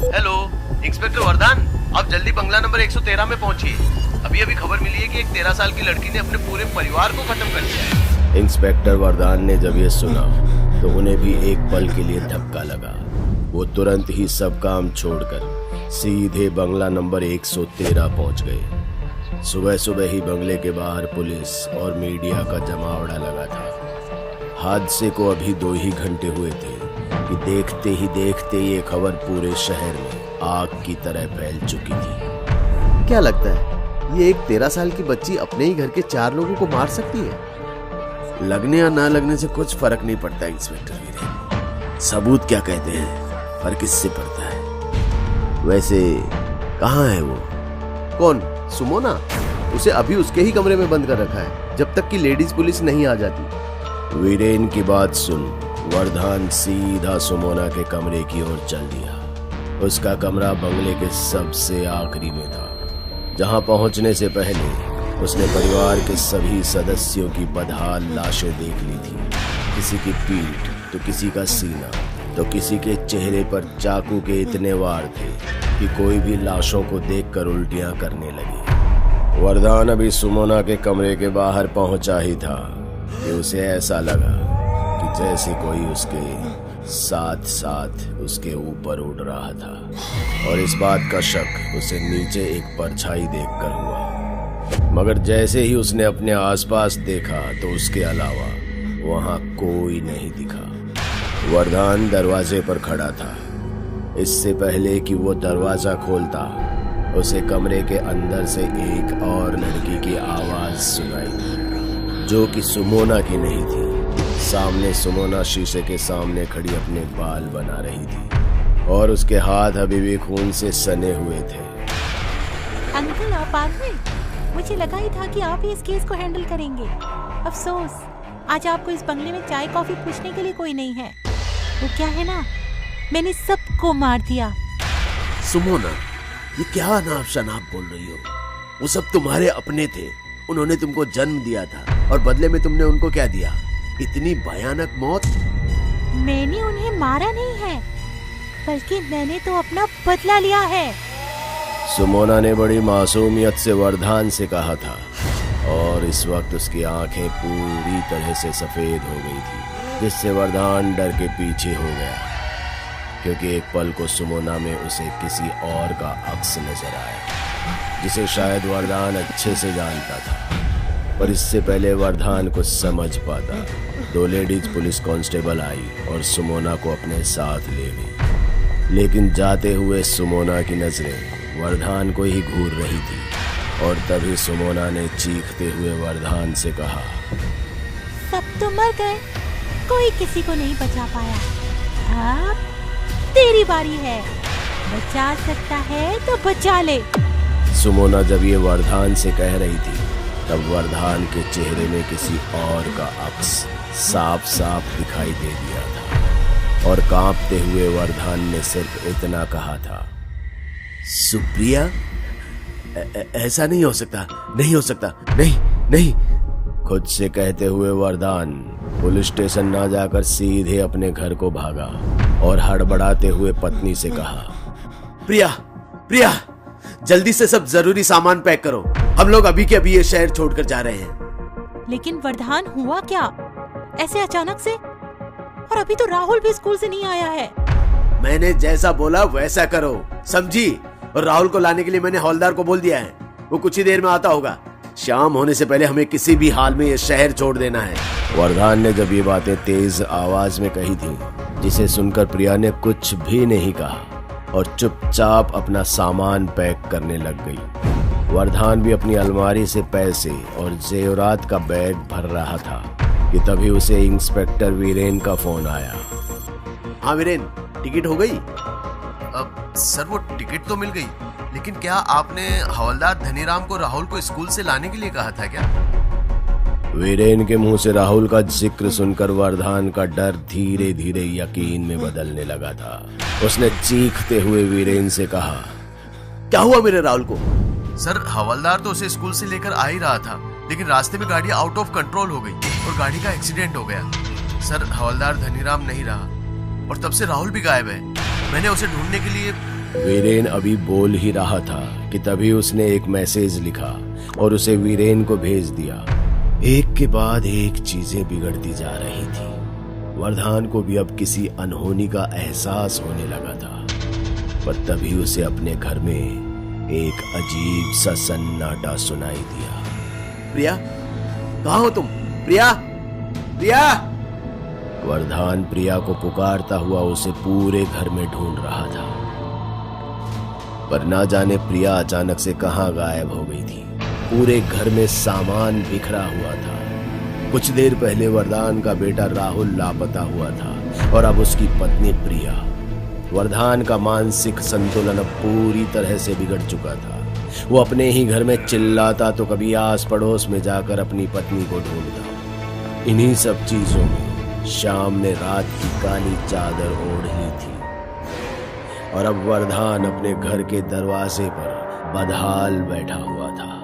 Hello inspector वरदान, आप जल्दी बंगला नंबर 113 में पहुंचिए। अभी अभी खबर मिली है कि एक 13 साल की लड़की ने अपने पूरे परिवार को खत्म कर दिया है। इंस्पेक्टर वरदान ने जब ये सुना तो उन्हें भी एक पल के लिए धक्का लगा। वो तुरंत ही सब काम छोड़कर सीधे बंगला नंबर 113 पहुंच गए। सुबह सुबह ही बंगले के बाहर पुलिस और मीडिया का जमावड़ा लगा था। हादसे को अभी 2 ही घंटे हुए थे कि देखते ही देखते ये खबर पूरे शहर में आग की तरह फैल चुकी थी। क्या लगता है ये एक 13 साल की बच्ची अपने ही घर के 4 लोगों को मार सकती है? लगने या ना लगने से कुछ फर्क नहीं पड़ता इंस्पेक्टर वीरेन। सबूत क्या कहते हैं, फर्क इससे पड़ता है। वैसे कहाँ है वो? कौन? सुमोना? उसे अभी उसके ही कमरे में बंद कर रखा है जब तक कि लेडीज पुलिस नहीं आ जाती। वीरेन की बात सुन वरदान सीधा सुमोना के कमरे की ओर चल दिया। उसका कमरा बंगले के सबसे आखिरी में था। जहां पहुंचने से पहले उसने परिवार के सभी सदस्यों की बदहाल लाशें देख ली थी। किसी की पीठ तो किसी का सीना तो किसी के चेहरे पर चाकू के इतने वार थे कि कोई भी लाशों को देखकर उल्टियां करने लगी। वरदान अभी सुमोना के कमरे के बाहर पहुंचा ही था कि उसे ऐसा लगा कि जैसे कोई उसके साथ साथ उसके ऊपर उड़ रहा था, और इस बात का शक उसे नीचे एक परछाई देखकर हुआ। मगर जैसे ही उसने अपने आसपास देखा तो उसके अलावा वहां कोई नहीं दिखा। वरदान दरवाजे पर खड़ा था। इससे पहले कि वो दरवाजा खोलता उसे कमरे के अंदर से एक और लड़की की आवाज सुनाई दी, जो कि सुमोना की नहीं थी। सामने सुमोना शीशे के सामने खड़ी अपने बाल बना रही थी और उसके हाथ अभी भी खून से सने हुए थे। अंकल आप आ गए? मुझे लगा ही था कि आप ही इस केस को हैंडल करेंगे। अफसोस आज आपको इस बंगले में चाय कॉफी पूछने के लिए कोई नहीं है। वो क्या है ना, मैंने सबको मार दिया। सुमोना, ये क्या अनाप शनाप बोल रही हो? वो सब तुम्हारे अपने थे। उन्होंने तुमको जन्म दिया था और बदले में तुमने उनको क्या दिया? इतनी भयानक मौत। मैंने उन्हें मारा नहीं है, बल्कि मैंने तो अपना बदला लिया है। सुमोना ने बड़ी मासूमियत से वरदान से कहा था, और इस वक्त उसकी आंखें पूरी तरह से सफेद हो गई थी, जिससे वरदान डर के पीछे हो गया, क्योंकि एक पल को सुमोना में उसे किसी और का अक्स नजर आया, जिसे शायद वरदान अच्छे से जानता था। पर इससे पहले वरदान को समझ पाता, 2 लेडीज पुलिस कांस्टेबल आई और सुमोना को अपने साथ ले गई। लेकिन जाते हुए सुमोना की नजरें वरदान को ही घूर रही थी, और तभी सुमोना ने चीखते हुए वरदान से कहा, सब तो मर गए, कोई किसी को नहीं बचा पाया। अब तेरी बारी है, बचा सकता है तो बचा ले। सुमोना जब ये वरदान से कह रही थी तब वरदान के चेहरे में किसी और का अक्स साफ साफ दिखाई दे दिया था, और कांपते हुए वरदान ने सिर्फ इतना कहा था, सुप्रिया? ऐसा नहीं हो सकता, नहीं हो सकता, नहीं नहीं। खुद से कहते हुए वरदान पुलिस स्टेशन ना जाकर सीधे अपने घर को भागा और हड़बड़ाते हुए पत्नी से कहा, प्रिया, प्रिया, जल्दी से सब जरूरी सामान पैक करो, हम लोग अभी के अभी ये शहर छोड़कर जा रहे हैं। लेकिन वरदान हुआ क्या ऐसे अचानक से? और अभी तो राहुल भी स्कूल से नहीं आया है। मैंने जैसा बोला वैसा करो, समझी? और राहुल को लाने के लिए मैंने हौलदार को बोल दिया है, वो कुछ ही देर में आता होगा। शाम होने से पहले हमें किसी भी हाल में ये शहर छोड़ देना है। वरदान ने जब ये बातें तेज आवाज में कही थी, जिसे सुनकर प्रिया ने कुछ भी नहीं कहा और चुपचाप अपना सामान पैक करने लग गई। वरदान भी अपनी अलमारी से पैसे और जेवरात का बैग भर रहा था कि तभी उसे इंस्पेक्टर वीरेन का फोन आया। हाँ वीरेन, टिकट हो गई? सर वो टिकट तो मिल गई, लेकिन क्या आपने हवलदार धनीराम को राहुल को स्कूल से लाने के लिए कहा था क्या? वीरेन के मुंह से राहुल का जिक्र सुनकर वरदान का डर धीरे धीरे यकीन में बदलने लगा था। उसने चीखते हुए वीरेन से कहा, क्या हुआ मेरे राहुल को? सर हवलदार तो उसे स्कूल से लेकर आ ही रहा था, लेकिन रास्ते में गाड़ी आउट ऑफ कंट्रोल हो गई और गाड़ी का एक्सीडेंट हो गया। सर हवलदार धनीराम नहीं रहा और तब से राहुल भी गायब है। मैंने उसे ढूंढने के लिए वीरेन अभी बोल ही रहा था कि तभी उसने एक मैसेज लिखा और उसे वीरेन को भेज दिया। एक के बाद एक चीजें बिगड़ती जा रही थी। वरदान को भी अब किसी अनहोनी का एहसास होने लगा था, पर तभी उसे अपने घर में एक अजीब सा सन्नाटा सुनाई दिया। प्रिया, कहाँ हो तुम? प्रिया, प्रिया! वरदान प्रिया को पुकारता हुआ उसे पूरे घर में ढूंढ रहा था, पर ना जाने प्रिया अचानक से कहां गायब हो गई थी। पूरे घर में सामान बिखरा हुआ था। कुछ देर पहले वरदान का बेटा राहुल लापता हुआ था और अब उसकी पत्नी प्रिया। वरदान का मानसिक संतुलन अब पूरी तरह से बिगड़ चुका था। वो अपने ही घर में चिल्लाता तो कभी आस पड़ोस में जाकर अपनी पत्नी को ढूंढता। इन्हीं सब चीजों में शाम ने रात की काली चादर ओढ़ ली थी और अब वरदान अपने घर के दरवाजे पर बदहाल बैठा हुआ था।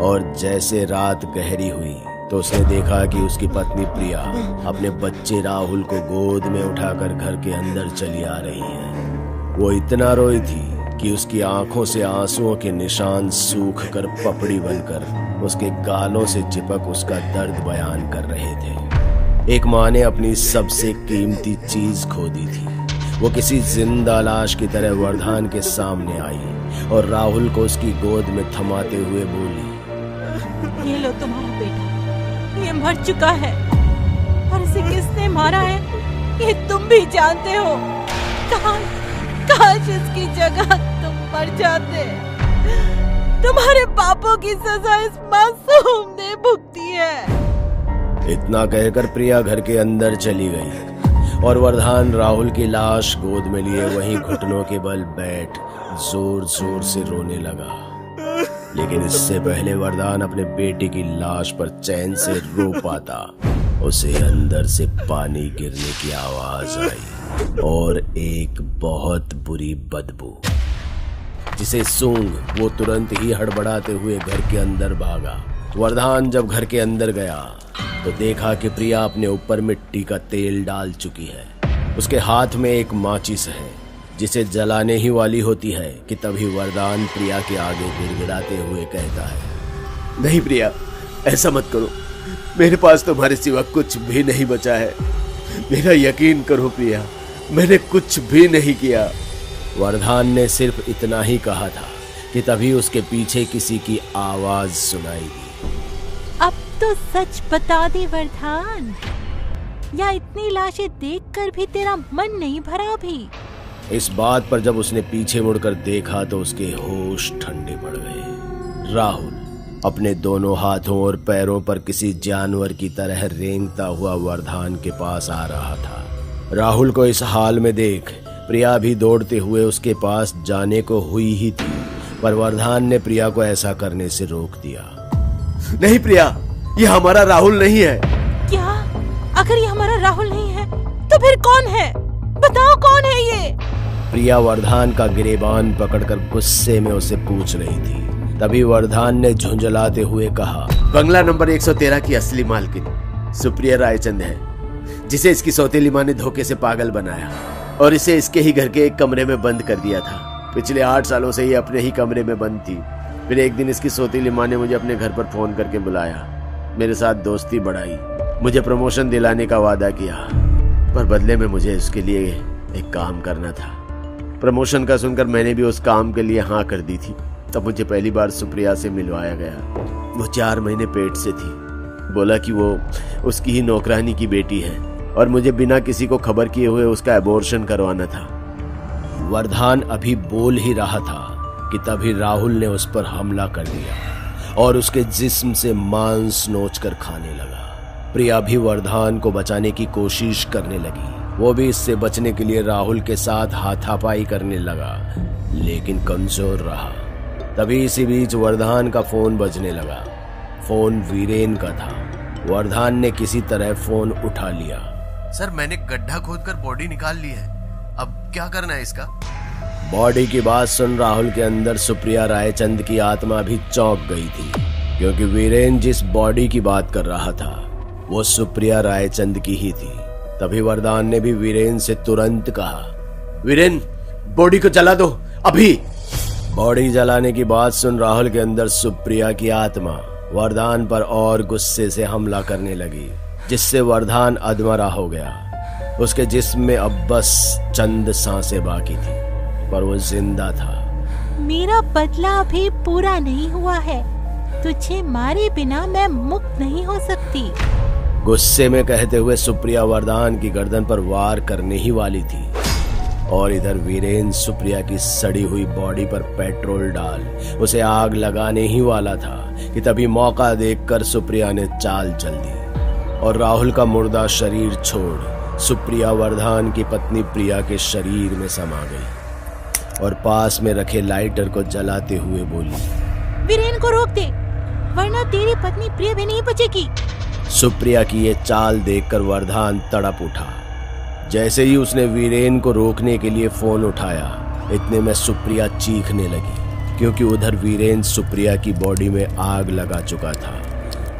और जैसे रात गहरी हुई तो उसने देखा कि उसकी पत्नी प्रिया अपने बच्चे राहुल को गोद में उठाकर घर के अंदर चली आ रही है। वो इतना रोई थी कि उसकी आंखों से आंसुओं के निशान सूख कर पपड़ी बनकर उसके गालों से चिपक उसका दर्द बयान कर रहे थे। एक माँ ने अपनी सबसे कीमती चीज खो दी थी। वो किसी जिंदा लाश की तरह वरदान के सामने आई और राहुल को उसकी गोद में थमाते हुए बोली, ये लो तुम्हारा बेटा, ये मर चुका है और इसे किसने मारा है ये तुम भी जानते हो। काश इसकी जगह तुम मर जाते। तुम्हारे पापों की सजा इस मासूम ने भुगती है। इतना कहकर प्रिया घर के अंदर चली गई और वरदान राहुल की लाश गोद में लिए वहीं घुटनों के बल बैठ जोर जोर से रोने लगा। लेकिन इससे पहले वरदान अपने बेटे की लाश पर चैन से रो पाता, उसे अंदर से पानी गिरने की आवाज आई और एक बहुत बुरी बदबू, जिसे सूंघ वो तुरंत ही हड़बड़ाते हुए घर के अंदर भागा। वरदान जब घर के अंदर गया तो देखा कि प्रिया अपने ऊपर मिट्टी का तेल डाल चुकी है। उसके हाथ में एक माचिस है जिसे जलाने ही वाली होती है कि तभी वरदान प्रिया के आगे गिड़गिड़ाते हुए कहता है, नहीं प्रिया, ऐसा मत करो। मेरे पास तुम्हारे सिवा कुछ भी नहीं बचा है। मेरा यकीन करो प्रिया, मैंने कुछ भी नहीं किया। वरदान ने सिर्फ इतना ही कहा था कि तभी उसके पीछे किसी की आवाज सुनाई दी। अब तो सच बता दे वरदान, या इतनी लाशें देखकर भी तेरा मन नहीं भरा भी? इस बात पर जब उसने पीछे मुड़कर देखा तो उसके होश ठंडे पड़ गए। राहुल अपने दोनों हाथों और पैरों पर किसी जानवर की तरह रेंगता हुआ वरदान के पास आ रहा था। राहुल को इस हाल में देख प्रिया भी दौड़ते हुए उसके पास जाने को हुई ही थी, पर वरदान ने प्रिया को ऐसा करने से रोक दिया। नहीं प्रिया, ये हमारा राहुल नहीं है। क्या? अगर ये हमारा राहुल नहीं है तो फिर कौन है? बताओ कौन है ये? प्रिया वरदान का गिरेबान पकड़कर गुस्से में उसे पूछ रही थी। तभी वरदान ने झुंझलाते हुए कहा, बंगला नंबर 113 की असली मालकिन सुप्रिया रायचंद है, जिसे इसकी सौतेली माँ ने धोखे से पागल बनाया और इसे इसके ही घर के एक कमरे में बंद कर दिया था। पिछले 8 सालों से ये अपने ही कमरे में बंद थी। फिर एक दिन इसकी सौतेली माँ ने मुझे अपने घर पर फोन करके बुलाया, मेरे साथ दोस्ती बढ़ाई, मुझे प्रमोशन दिलाने का वादा किया, पर बदले में मुझे उसके लिए एक काम करना था। प्रमोशन का सुनकर मैंने भी उस काम के लिए हाँ कर दी थी। तब मुझे पहली बार सुप्रिया से मिलवाया गया। वो 4 महीने पेट से थी। बोला कि वो उसकी ही नौकरानी की बेटी है और मुझे बिना किसी को खबर किए हुए उसका एबॉर्शन करवाना था। वरदान अभी बोल ही रहा था कि तभी राहुल ने उस पर हमला कर दिया और उसके जिस्म से मांस नोचकर खाने लगा। प्रिया भी वरदान को बचाने की कोशिश करने लगी। वो भी इससे बचने के लिए राहुल के साथ हाथापाई करने लगा, लेकिन कमजोर रहा। तभी इसी बीच वरदान का फोन बजने लगा। फोन वीरेन का था। वरदान ने किसी तरह फोन उठा लिया। सर, मैंने गड्ढा खोदकर बॉडी निकाल ली है, अब क्या करना है इसका? बॉडी की बात सुन राहुल के अंदर सुप्रिया रायचंद की आत्मा भी चौंक गई थी, क्योंकि वीरेन जिस बॉडी की बात कर रहा था वो सुप्रिया रायचंद की ही थी। तभी वरदान ने भी वीरेन से तुरंत कहा, वीरेन, बॉडी को जला दो अभी। बॉडी जलाने की बात सुन राहुल के अंदर सुप्रिया की आत्मा वरदान पर और गुस्से से हमला करने लगी, जिससे वरदान अधमरा हो गया। उसके जिस्म में अब बस चंद सांसें बाकी थी, पर वो जिंदा था। मेरा बदला अभी पूरा नहीं हुआ है। तुझे मारे बिना मैं मुक्त नहीं हो सकती। गुस्से में कहते हुए सुप्रिया वरदान की गर्दन पर वार करने ही वाली थी, और इधर वीरेन सुप्रिया की सड़ी हुई बॉडी पर पेट्रोल डाल उसे आग लगाने ही वाला था कि तभी मौका देखकर सुप्रिया ने चाल चल दी और राहुल का मुर्दा शरीर छोड़ सुप्रिया वरदान की पत्नी प्रिया के शरीर में समा गई और पास में रखे लाइटर को जलाते हुए बोली, वीरेन को रोक दे, वरना तेरी पत्नी प्रिया भी नहीं बचेगी। सुप्रिया की ये चाल देखकर वरदान तड़प उठा। जैसे ही उसने वीरेन को रोकने के लिए फोन उठाया, इतने में सुप्रिया चीखने लगी, क्योंकि उधर वीरेन सुप्रिया की बॉडी में आग लगा चुका था,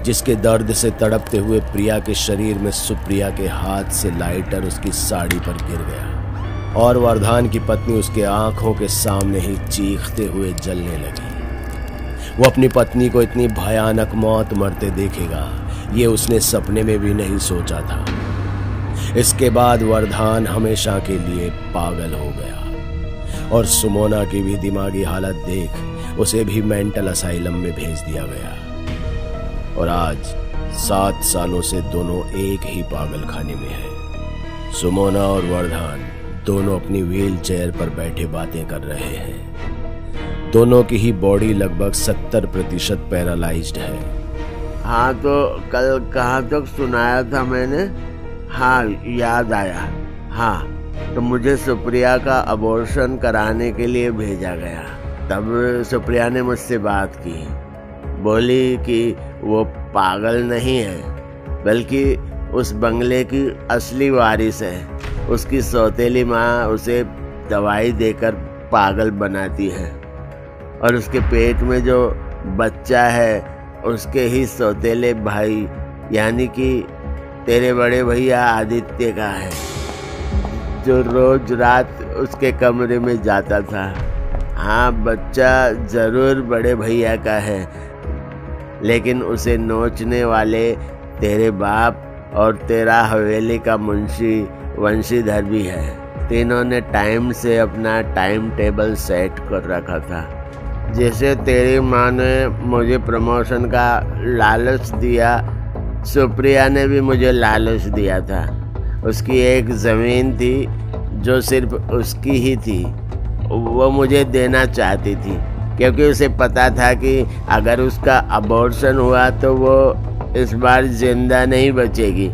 जिसके दर्द से तड़पते हुए प्रिया के शरीर में सुप्रिया के हाथ से लाइटर उसकी साड़ी पर गिर गया और वरदान की पत्नी उसके आंखों के सामने ही चीखते हुए जलने लगी। वो अपनी पत्नी को इतनी भयानक मौत मरते देखेगा, ये उसने सपने में भी नहीं सोचा था। इसके बाद वरदान हमेशा के लिए पागल हो गया और सुमोना की भी दिमागी हालत देख उसे भी मेंटल असाइलम में भेज दिया गया। और आज 7 सालों से दोनों एक ही पागल खाने में है। सुमोना और वरदान दोनों अपनी व्हील चेयर पर बैठे बातें कर रहे हैं। दोनों की ही बॉडी लगभग 70% पैरालाइज्ड है। हाँ, तो कल कहाँ तक सुनाया था मैंने? हाँ, याद आया। हाँ, तो मुझे सुप्रिया का अबॉर्शन कराने के लिए भेजा गया। तब सुप्रिया ने मुझसे बात की, बोली कि वो पागल नहीं है, बल्कि उस बंगले की असली वारिस है। उसकी सौतेली माँ उसे दवाई देकर पागल बनाती है और उसके पेट में जो बच्चा है उसके ही सौतेले भाई यानी कि तेरे बड़े भैया आदित्य का है, जो रोज रात उसके कमरे में जाता था। हाँ, बच्चा जरूर बड़े भैया का है, लेकिन उसे नोचने वाले तेरे बाप और तेरा हवेली का मुंशी वंशीधर भी है। तीनों ने टाइम से अपना टाइम टेबल सेट कर रखा था। जैसे तेरी माँ ने मुझे प्रमोशन का लालच दिया, सुप्रिया ने भी मुझे लालच दिया था। उसकी एक ज़मीन थी जो सिर्फ उसकी ही थी, वो मुझे देना चाहती थी, क्योंकि उसे पता था कि अगर उसका अबॉर्शन हुआ तो वो इस बार जिंदा नहीं बचेगी,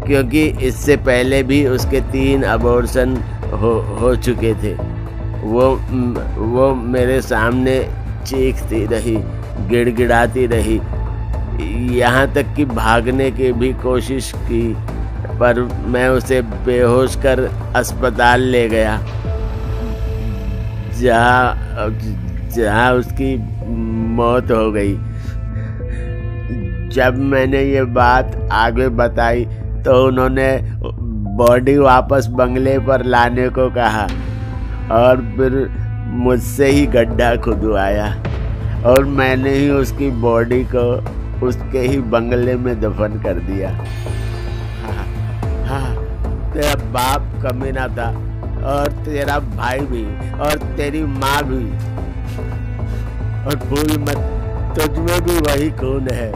क्योंकि इससे पहले भी उसके 3 अबॉर्शन हो चुके थे। वो मेरे सामने चीखती रही, गिड़गिड़ाती रही, यहाँ तक कि भागने की भी कोशिश की, पर मैं उसे बेहोश कर अस्पताल ले गया, जहाँ उसकी मौत हो गई। जब मैंने ये बात आगे बताई तो उन्होंने बॉडी वापस बंगले पर लाने को कहा और फिर मुझसे ही गड्ढा खुदवाया और मैंने ही उसकी बॉडी को उसके ही बंगले में दफन कर दिया। हाँ, तेरा बाप कमीना था और तेरा भाई भी और तेरी माँ भी, और भूल मत, तुझमें भी वही खून है।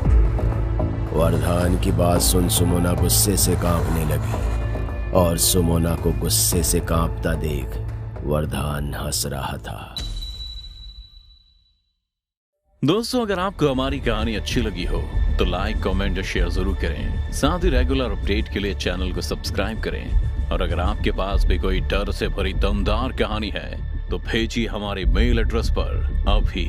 वरदान की बात सुन सुमोना गुस्से से कांपने लगी और सुमोना को गुस्से से कांपता देख वरदान हंस रहा था। दोस्तों, अगर आपको हमारी कहानी अच्छी लगी हो तो लाइक, कमेंट और शेयर जरूर करें। साथ ही रेगुलर अपडेट के लिए चैनल को सब्सक्राइब करें। और अगर आपके पास भी कोई डर से भरी दमदार कहानी है तो भेजिए हमारे मेल एड्रेस पर अभी।